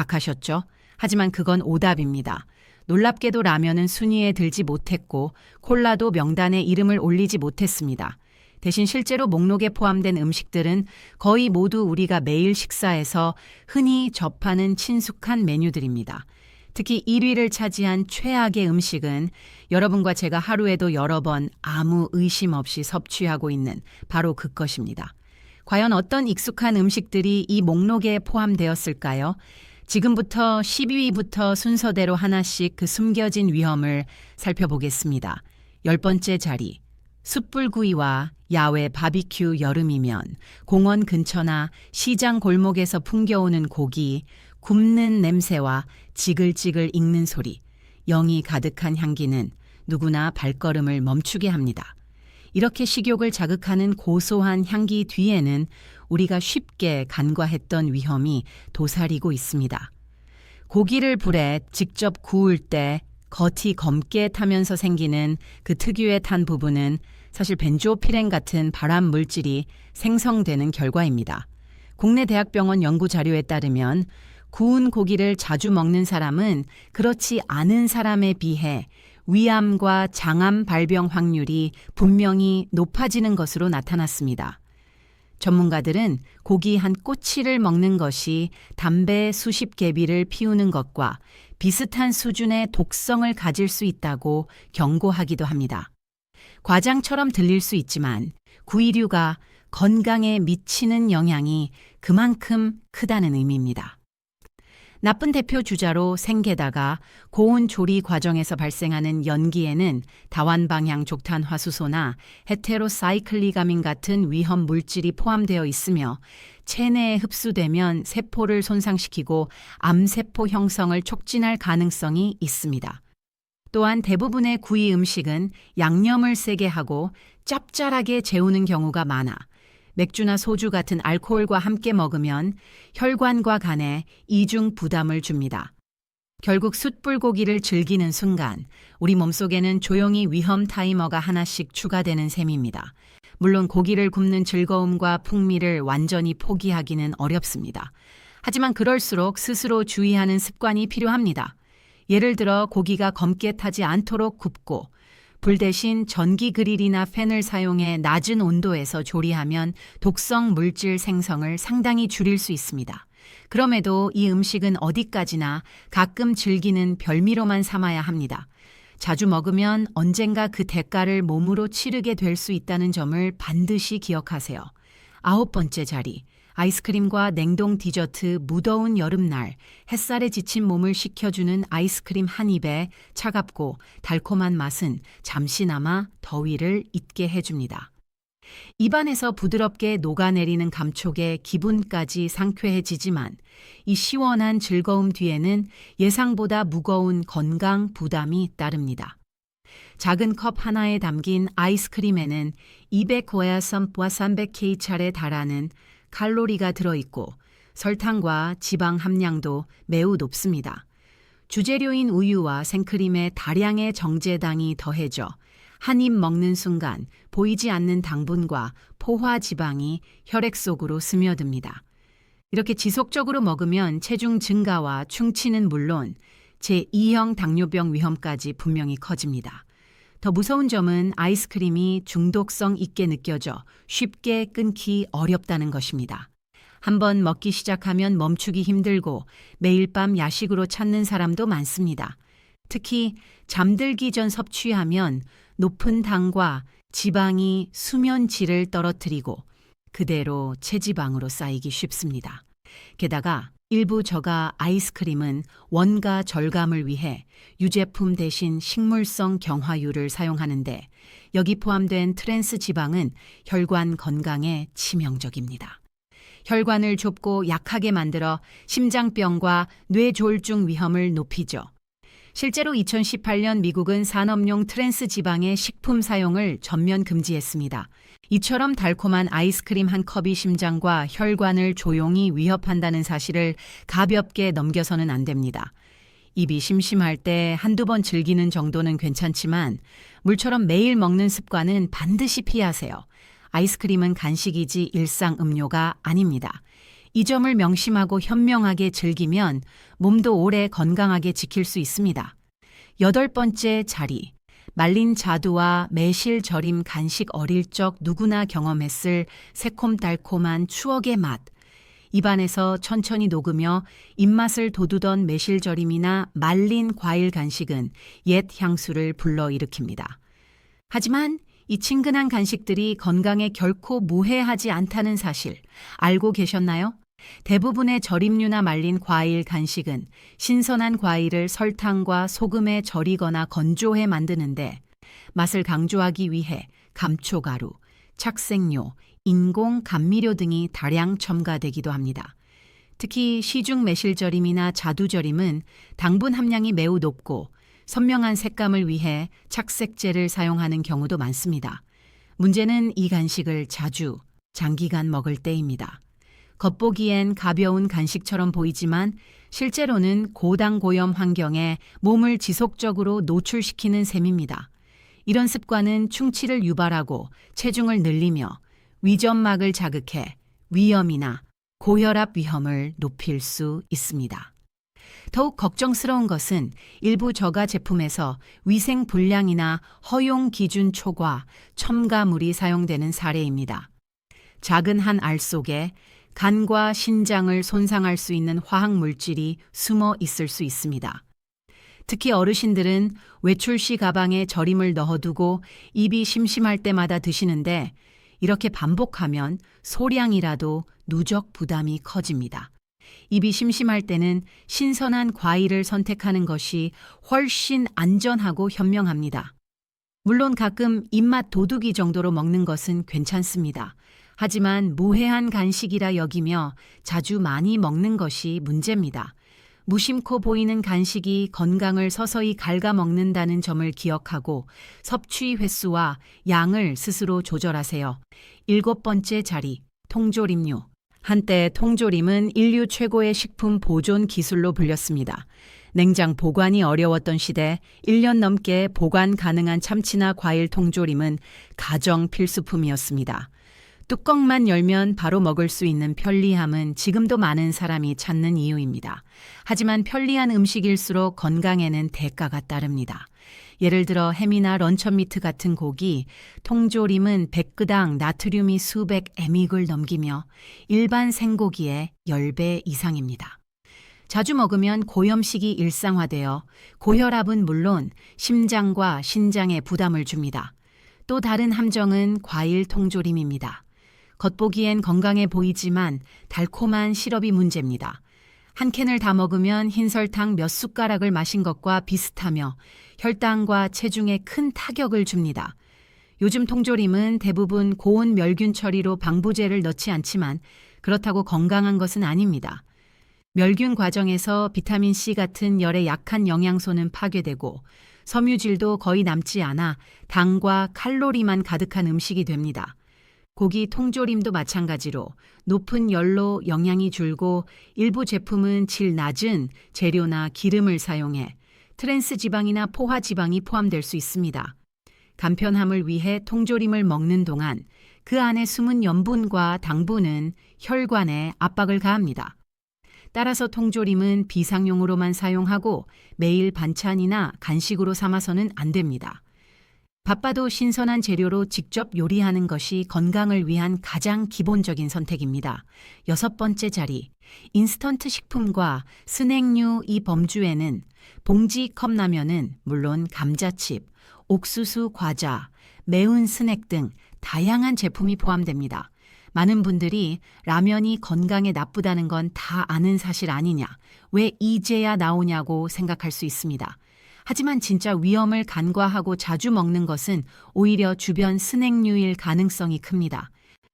각하셨죠. 하지만 그건 오답입니다. 놀랍게도 라면은 순위에 들지 못했고 콜라도 명단에 이름을 올리지 못했습니다. 대신 실제로 목록에 포함된 음식들은 거의 모두 우리가 매일 식사에서 흔히 접하는 친숙한 메뉴들입니다. 특히 1위를 차지한 최악의 음식은 여러분과 제가 하루에도 여러 번 아무 의심 없이 섭취하고 있는 바로 그것입니다. 과연 어떤 익숙한 음식들이 이 목록에 포함되었을까요? 지금부터 10위부터 순서대로 하나씩 그 숨겨진 위험을 살펴보겠습니다. 10번째 자리, 숯불구이와 야외 바비큐 여름이면 공원 근처나 시장 골목에서 풍겨오는 고기, 굽는 냄새와 지글지글 익는 소리, 영이 가득한 향기는 누구나 발걸음을 멈추게 합니다. 이렇게 식욕을 자극하는 고소한 향기 뒤에는 우리가 쉽게 간과했던 위험이 도사리고 있습니다. 고기를 불에 직접 구울 때 겉이 검게 타면서 생기는 그 특유의 탄 부분은 사실 벤조피렌 같은 발암 물질이 생성되는 결과입니다. 국내 대학병원 연구 자료에 따르면 구운 고기를 자주 먹는 사람은 그렇지 않은 사람에 비해 위암과 장암 발병 확률이 분명히 높아지는 것으로 나타났습니다. 전문가들은 고기 한 꼬치를 먹는 것이 담배 수십 개비를 피우는 것과 비슷한 수준의 독성을 가질 수 있다고 경고하기도 합니다. 과장처럼 들릴 수 있지만 구이류가 건강에 미치는 영향이 그만큼 크다는 의미입니다. 나쁜 대표 주자로 생게다가 고온 조리 과정에서 발생하는 연기에는 다완방향 족탄화수소나 헤테로사이클리가민 같은 위험 물질이 포함되어 있으며 체내에 흡수되면 세포를 손상시키고 암세포 형성을 촉진할 가능성이 있습니다. 또한 대부분의 구이 음식은 양념을 세게 하고 짭짤하게 재우는 경우가 많아 맥주나 소주 같은 알코올과 함께 먹으면 혈관과 간에 이중 부담을 줍니다. 결국 숯불고기를 즐기는 순간 우리 몸속에는 조용히 위험 타이머가 하나씩 추가되는 셈입니다. 물론 고기를 굽는 즐거움과 풍미를 완전히 포기하기는 어렵습니다. 하지만 그럴수록 스스로 주의하는 습관이 필요합니다. 예를 들어 고기가 검게 타지 않도록 굽고 불 대신 전기 그릴이나 팬을 사용해 낮은 온도에서 조리하면 독성 물질 생성을 상당히 줄일 수 있습니다. 그럼에도 이 음식은 어디까지나 가끔 즐기는 별미로만 삼아야 합니다. 자주 먹으면 언젠가 그 대가를 몸으로 치르게 될 수 있다는 점을 반드시 기억하세요. 9번째 자리, 아이스크림과 냉동 디저트 무더운 여름날 햇살에 지친 몸을 식혀주는 아이스크림 한 입에 차갑고 달콤한 맛은 잠시나마 더위를 잊게 해줍니다. 입안에서 부드럽게 녹아내리는 감촉에 기분까지 상쾌해지지만 이 시원한 즐거움 뒤에는 예상보다 무거운 건강 부담이 따릅니다. 작은 컵 하나에 담긴 아이스크림에는 200고야섬과 300K 차례 달하는 칼로리가 들어있고 설탕과 지방 함량도 매우 높습니다. 주재료인 우유와 생크림에 다량의 정제당이 더해져 한 입 먹는 순간 보이지 않는 당분과 포화 지방이 혈액 속으로 스며듭니다. 이렇게 지속적으로 먹으면 체중 증가와 충치는 물론 제2형 당뇨병 위험까지 분명히 커집니다. 더 무서운 점은 아이스크림이 중독성 있게 느껴져 쉽게 끊기 어렵다는 것입니다. 한번 먹기 시작하면 멈추기 힘들고 매일 밤 야식으로 찾는 사람도 많습니다. 특히 잠들기 전 섭취하면 높은 당과 지방이 수면 질을 떨어뜨리고 그대로 체지방으로 쌓이기 쉽습니다. 게다가 일부 저가 아이스크림은 원가 절감을 위해 유제품 대신 식물성 경화유를 사용하는데 여기 포함된 트랜스 지방은 혈관 건강에 치명적입니다. 혈관을 좁고 약하게 만들어 심장병과 뇌졸중 위험을 높이죠. 실제로 2018년 미국은 산업용 트랜스 지방의 식품 사용을 전면 금지했습니다. 이처럼 달콤한 아이스크림 한 컵이 심장과 혈관을 조용히 위협한다는 사실을 가볍게 넘겨서는 안 됩니다. 입이 심심할 때 한두 번 즐기는 정도는 괜찮지만 물처럼 매일 먹는 습관은 반드시 피하세요. 아이스크림은 간식이지 일상 음료가 아닙니다. 이 점을 명심하고 현명하게 즐기면 몸도 오래 건강하게 지킬 수 있습니다. 8번째 자리. 말린 자두와 매실 절임 간식 어릴 적 누구나 경험했을 새콤달콤한 추억의 맛. 입안에서 천천히 녹으며 입맛을 돋우던 매실절임이나 말린 과일 간식은 옛 향수를 불러일으킵니다. 하지만 이 친근한 간식들이 건강에 결코 무해하지 않다는 사실 알고 계셨나요? 대부분의 절임류나 말린 과일 간식은 신선한 과일을 설탕과 소금에 절이거나 건조해 만드는데 맛을 강조하기 위해 감초가루, 착색료, 인공 감미료 등이 다량 첨가되기도 합니다. 특히 시중 매실절임이나 자두절임은 당분 함량이 매우 높고 선명한 색감을 위해 착색제를 사용하는 경우도 많습니다. 문제는 이 간식을 자주, 장기간 먹을 때입니다. 겉보기엔 가벼운 간식처럼 보이지만 실제로는 고당고염 환경에 몸을 지속적으로 노출시키는 셈입니다. 이런 습관은 충치를 유발하고 체중을 늘리며 위점막을 자극해 위염이나 고혈압 위험을 높일 수 있습니다. 더욱 걱정스러운 것은 일부 저가 제품에서 위생 불량이나 허용 기준 초과, 첨가물이 사용되는 사례입니다. 작은 한 알 속에 간과 신장을 손상할 수 있는 화학 물질이 숨어 있을 수 있습니다. 특히 어르신들은 외출 시 가방에 절임을 넣어두고 입이 심심할 때마다 드시는데 이렇게 반복하면 소량이라도 누적 부담이 커집니다. 입이 심심할 때는 신선한 과일을 선택하는 것이 훨씬 안전하고 현명합니다. 물론 가끔 입맛 도둑이 정도로 먹는 것은 괜찮습니다. 하지만 무해한 간식이라 여기며 자주 많이 먹는 것이 문제입니다. 무심코 보이는 간식이 건강을 서서히 갉아먹는다는 점을 기억하고 섭취 횟수와 양을 스스로 조절하세요. 7번째 자리, 통조림류. 한때 통조림은 인류 최고의 식품 보존 기술로 불렸습니다. 냉장 보관이 어려웠던 시대 1년 넘게 보관 가능한 참치나 과일 통조림은 가정 필수품이었습니다. 뚜껑만 열면 바로 먹을 수 있는 편리함은 지금도 많은 사람이 찾는 이유입니다. 하지만 편리한 음식일수록 건강에는 대가가 따릅니다. 예를 들어 햄이나 런천미트 같은 고기, 통조림은 100g당 나트륨이 수백 mg을 넘기며 일반 생고기의 10배 이상입니다. 자주 먹으면 고염식이 일상화되어 고혈압은 물론 심장과 신장에 부담을 줍니다. 또 다른 함정은 과일 통조림입니다. 겉보기엔 건강해 보이지만 달콤한 시럽이 문제입니다. 한 캔을 다 먹으면 흰설탕 몇 숟가락을 마신 것과 비슷하며 혈당과 체중에 큰 타격을 줍니다. 요즘 통조림은 대부분 고온 멸균 처리로 방부제를 넣지 않지만 그렇다고 건강한 것은 아닙니다. 멸균 과정에서 비타민C 같은 열에 약한 영양소는 파괴되고 섬유질도 거의 남지 않아 당과 칼로리만 가득한 음식이 됩니다. 고기 통조림도 마찬가지로 높은 열로 영양이 줄고 일부 제품은 질 낮은 재료나 기름을 사용해 트랜스 지방이나 포화 지방이 포함될 수 있습니다. 간편함을 위해 통조림을 먹는 동안 그 안에 숨은 염분과 당분은 혈관에 압박을 가합니다. 따라서 통조림은 비상용으로만 사용하고 매일 반찬이나 간식으로 삼아서는 안 됩니다. 바빠도 신선한 재료로 직접 요리하는 것이 건강을 위한 가장 기본적인 선택입니다. 6번째 자리, 인스턴트 식품과 스낵류 이 범주에는 봉지 컵라면은 물론 감자칩, 옥수수 과자, 매운 스낵 등 다양한 제품이 포함됩니다. 많은 분들이 라면이 건강에 나쁘다는 건 다 아는 사실 아니냐, 왜 이제야 나오냐고 생각할 수 있습니다. 하지만 진짜 위험을 간과하고 자주 먹는 것은 오히려 주변 스낵류일 가능성이 큽니다.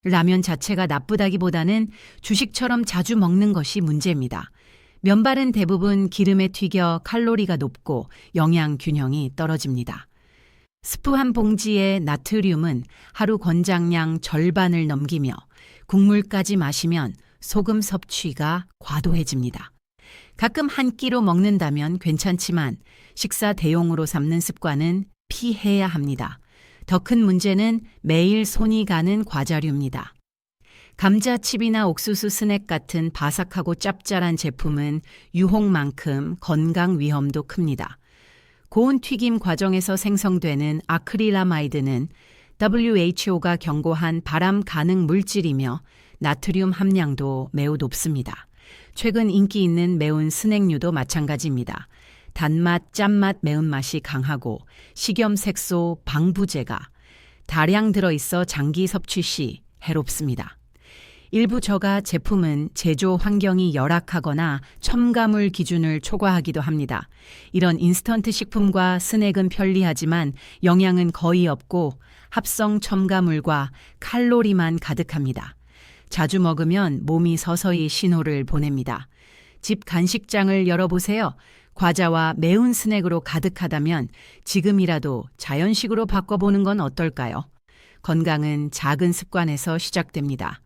라면 자체가 나쁘다기보다는 주식처럼 자주 먹는 것이 문제입니다. 면발은 대부분 기름에 튀겨 칼로리가 높고 영양 균형이 떨어집니다. 스프 한 봉지의 나트륨은 하루 권장량 절반을 넘기며 국물까지 마시면 소금 섭취가 과도해집니다. 가끔 한 끼로 먹는다면 괜찮지만 식사 대용으로 삼는 습관은 피해야 합니다. 더 큰 문제는 매일 손이 가는 과자류입니다. 감자칩이나 옥수수 스낵 같은 바삭하고 짭짤한 제품은 유혹만큼 건강 위험도 큽니다. 고온 튀김 과정에서 생성되는 아크릴라마이드는 WHO가 경고한 발암 가능 물질이며 나트륨 함량도 매우 높습니다. 최근 인기 있는 매운 스낵류도 마찬가지입니다. 단맛, 짠맛, 매운맛이 강하고 식염색소, 방부제가 다량 들어있어 장기 섭취 시 해롭습니다. 일부 저가 제품은 제조 환경이 열악하거나 첨가물 기준을 초과하기도 합니다. 이런 인스턴트 식품과 스낵은 편리하지만 영양은 거의 없고 합성 첨가물과 칼로리만 가득합니다. 자주 먹으면 몸이 서서히 신호를 보냅니다. 집 간식장을 열어보세요. 과자와 매운 스낵으로 가득하다면 지금이라도 자연식으로 바꿔보는 건 어떨까요? 건강은 작은 습관에서 시작됩니다.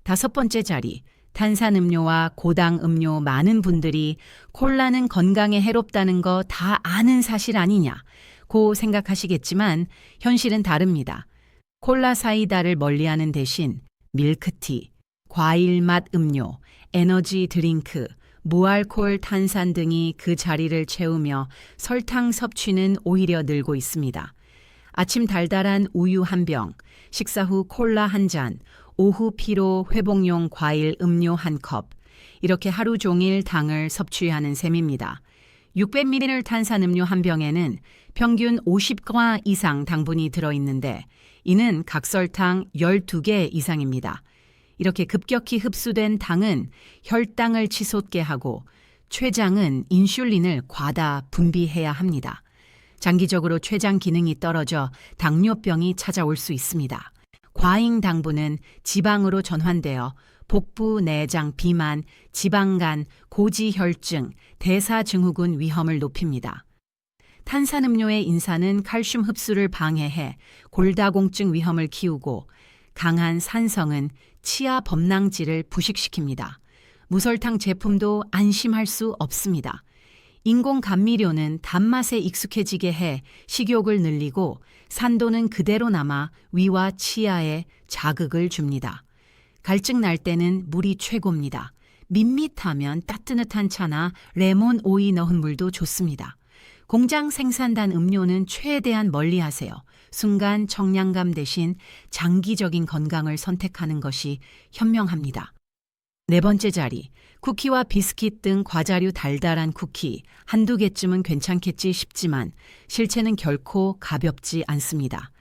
5번째 자리, 탄산음료와 고당 음료 많은 분들이 콜라는 건강에 해롭다는 거 다 아는 사실 아니냐고 생각하시겠지만 현실은 다릅니다. 콜라 사이다를 멀리하는 대신 밀크티, 과일 맛 음료, 에너지 드링크, 무알콜 탄산 등이 그 자리를 채우며 설탕 섭취는 오히려 늘고 있습니다. 아침 달달한 우유 한 병, 식사 후 콜라 한 잔, 오후 피로 회복용 과일 음료 한 컵, 이렇게 하루 종일 당을 섭취하는 셈입니다. 600ml 탄산음료 한 병에는 평균 50가 이상 당분이 들어있는데 이는 각설탕 12개 이상입니다. 이렇게 급격히 흡수된 당은 혈당을 치솟게 하고 췌장은 인슐린을 과다 분비해야 합니다. 장기적으로 췌장 기능이 떨어져 당뇨병이 찾아올 수 있습니다. 과잉 당분은 지방으로 전환되어 복부, 내장, 비만, 지방간, 고지혈증, 대사증후군 위험을 높입니다. 탄산음료의 인산은 칼슘 흡수를 방해해 골다공증 위험을 키우고 강한 산성은 치아 범랑질을 부식시킵니다. 무설탕 제품도 안심할 수 없습니다. 인공 감미료는 단맛에 익숙해지게 해 식욕을 늘리고 산도는 그대로 남아 위와 치아에 자극을 줍니다. 갈증 날 때는 물이 최고입니다. 밋밋하면 따뜻한 차나 레몬 오이 넣은 물도 좋습니다. 공장 생산단 음료는 최대한 멀리하세요. 순간 청량감 대신 장기적인 건강을 선택하는 것이 현명합니다. 4번째 자리, 쿠키와 비스킷 등 과자류 달달한 쿠키 한두 개쯤은 괜찮겠지 싶지만 실체는 결코 가볍지 않습니다.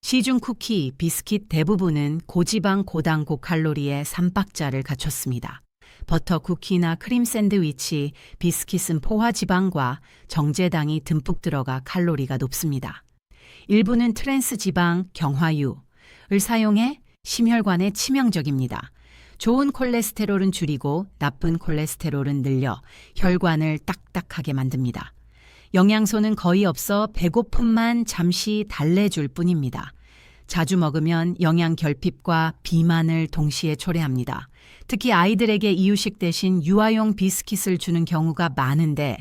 시중 쿠키, 비스킷 대부분은 고지방, 고당, 고칼로리의 삼박자를 갖췄습니다. 버터 쿠키나 크림 샌드위치, 비스킷은 포화지방과 정제당이 듬뿍 들어가 칼로리가 높습니다. 일부는 트랜스 지방, 경화유를 사용해 심혈관에 치명적입니다. 좋은 콜레스테롤은 줄이고 나쁜 콜레스테롤은 늘려 혈관을 딱딱하게 만듭니다. 영양소는 거의 없어 배고픔만 잠시 달래줄 뿐입니다. 자주 먹으면 영양 결핍과 비만을 동시에 초래합니다. 특히 아이들에게 이유식 대신 유아용 비스킷을 주는 경우가 많은데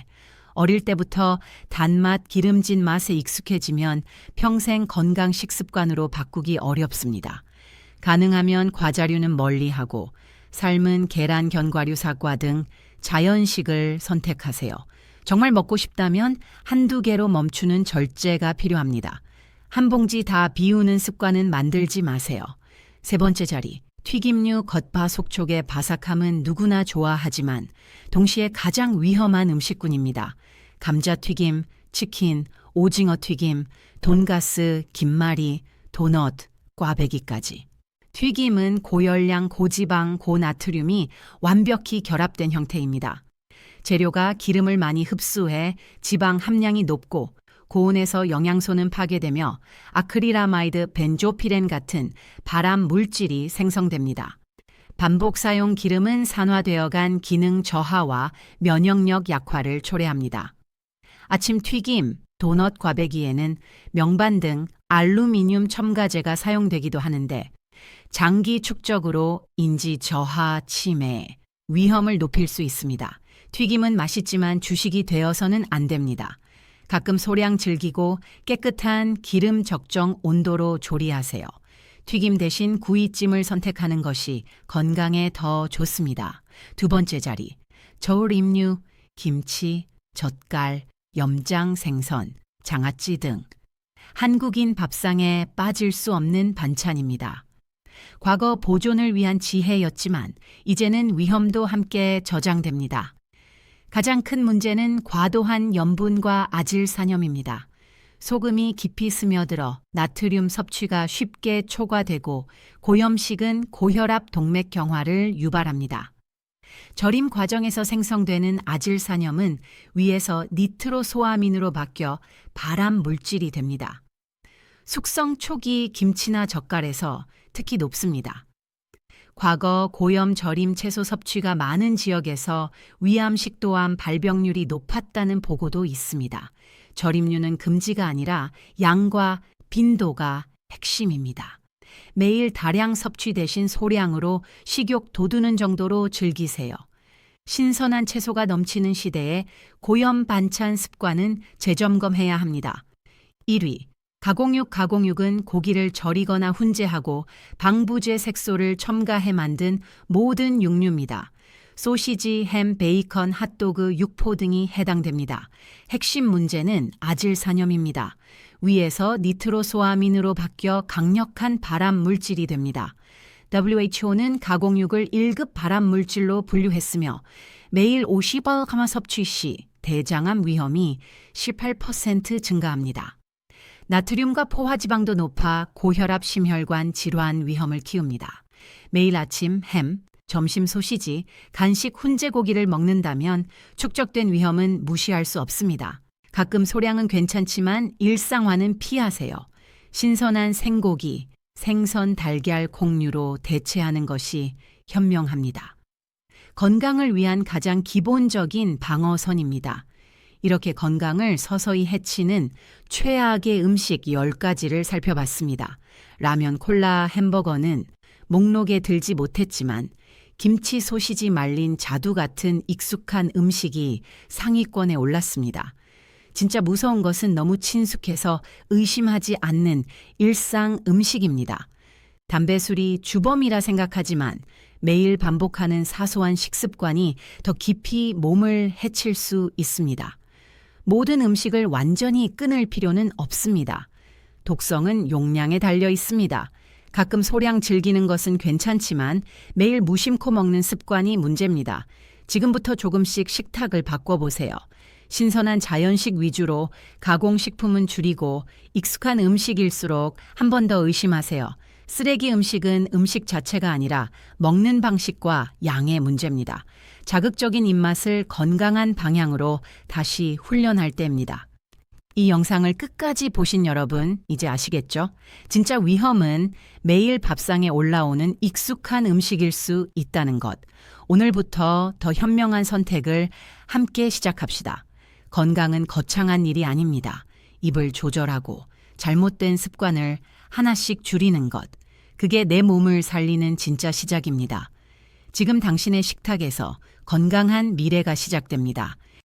어릴 때부터 단맛, 기름진 맛에 익숙해지면 평생 건강 식습관으로 바꾸기 어렵습니다. 가능하면 과자류는 멀리하고 삶은 계란, 견과류, 사과 등 자연식을 선택하세요. 정말 먹고 싶다면 한두 개로 멈추는 절제가 필요합니다. 한 봉지 다 비우는 습관은 만들지 마세요. 3번째 자리, 튀김류 겉바속촉의 바삭함은 누구나 좋아하지만 동시에 가장 위험한 음식군입니다. 감자튀김, 치킨, 오징어 튀김, 돈가스, 김말이, 도넛, 꽈배기까지. 튀김은 고열량, 고지방, 고나트륨이 완벽히 결합된 형태입니다. 재료가 기름을 많이 흡수해 지방 함량이 높고 고온에서 영양소는 파괴되며 아크릴라마이드, 벤조피렌 같은 발암 물질이 생성됩니다. 반복 사용 기름은 산화되어간 기능 저하와 면역력 약화를 초래합니다. 아침 튀김, 도넛, 꽈배기에는 명반 등 알루미늄 첨가제가 사용되기도 하는데 장기 축적으로 인지 저하, 치매, 위험을 높일 수 있습니다. 튀김은 맛있지만 주식이 되어서는 안 됩니다. 가끔 소량 즐기고 깨끗한 기름 적정 온도로 조리하세요. 튀김 대신 구이찜을 선택하는 것이 건강에 더 좋습니다. 두 번째 자리, 저울 임류, 김치, 젓갈, 염장 생선, 장아찌 등 한국인 밥상에 빠질 수 없는 반찬입니다. 과거 보존을 위한 지혜였지만 이제는 위험도 함께 저장됩니다. 가장 큰 문제는 과도한 염분과 아질산염입니다. 소금이 깊이 스며들어 나트륨 섭취가 쉽게 초과되고 고염식은 고혈압 동맥경화를 유발합니다. 절임 과정에서 생성되는 아질산염은 위에서 니트로소아민으로 바뀌어 발암 물질이 됩니다. 숙성 초기 김치나 젓갈에서 특히 높습니다. 과거 고염 절임 채소 섭취가 많은 지역에서 위암식 또한 발병률이 높았다는 보고도 있습니다. 절임류는 금지가 아니라 양과 빈도가 핵심입니다. 매일 다량 섭취 대신 소량으로 식욕 돋우는 정도로 즐기세요. 신선한 채소가 넘치는 시대에 고염 반찬 습관은 재점검해야 합니다. 1위, 가공육은 고기를 절이거나 훈제하고 방부제 색소를 첨가해 만든 모든 육류입니다. 소시지, 햄, 베이컨, 핫도그, 육포 등이 해당됩니다. 핵심 문제는 아질산염입니다. 위에서 니트로소아민으로 바뀌어 강력한 발암 물질이 됩니다. WHO는 가공육을 1급 발암 물질로 분류했으며 매일 50g 섭취 시 대장암 위험이 18% 증가합니다. 나트륨과 포화지방도 높아 고혈압 심혈관 질환 위험을 키웁니다. 매일 아침 햄, 점심 소시지, 간식 훈제고기를 먹는다면 축적된 위험은 무시할 수 없습니다. 가끔 소량은 괜찮지만 일상화는 피하세요. 신선한 생고기, 생선, 달걀, 콩류로 대체하는 것이 현명합니다. 건강을 위한 가장 기본적인 방어선입니다. 이렇게 건강을 서서히 해치는 최악의 음식 10가지를 살펴봤습니다. 라면, 콜라, 햄버거는 목록에 들지 못했지만 김치, 소시지, 말린 자두 같은 익숙한 음식이 상위권에 올랐습니다. 진짜 무서운 것은 너무 친숙해서 의심하지 않는 일상 음식입니다. 담배술이 주범이라 생각하지만 매일 반복하는 사소한 식습관이 더 깊이 몸을 해칠 수 있습니다. 모든 음식을 완전히 끊을 필요는 없습니다. 독성은 용량에 달려 있습니다. 가끔 소량 즐기는 것은 괜찮지만 매일 무심코 먹는 습관이 문제입니다. 지금부터 조금씩 식탁을 바꿔보세요. 신선한 자연식 위주로 가공식품은 줄이고 익숙한 음식일수록 한 번 더 의심하세요. 쓰레기 음식은 음식 자체가 아니라 먹는 방식과 양의 문제입니다. 자극적인 입맛을 건강한 방향으로 다시 훈련할 때입니다. 이 영상을 끝까지 보신 여러분 이제 아시겠죠? 진짜 위험은 매일 밥상에 올라오는 익숙한 음식일 수 있다는 것. 오늘부터 더 현명한 선택을 함께 시작합시다. 건강은 거창한 일이 아닙니다. 입을 조절하고 잘못된 습관을 하나씩 줄이는 것. 그게 내 몸을 살리는 진짜 시작입니다. 지금 당신의 식탁에서 건강한 미래가 시작됩니다.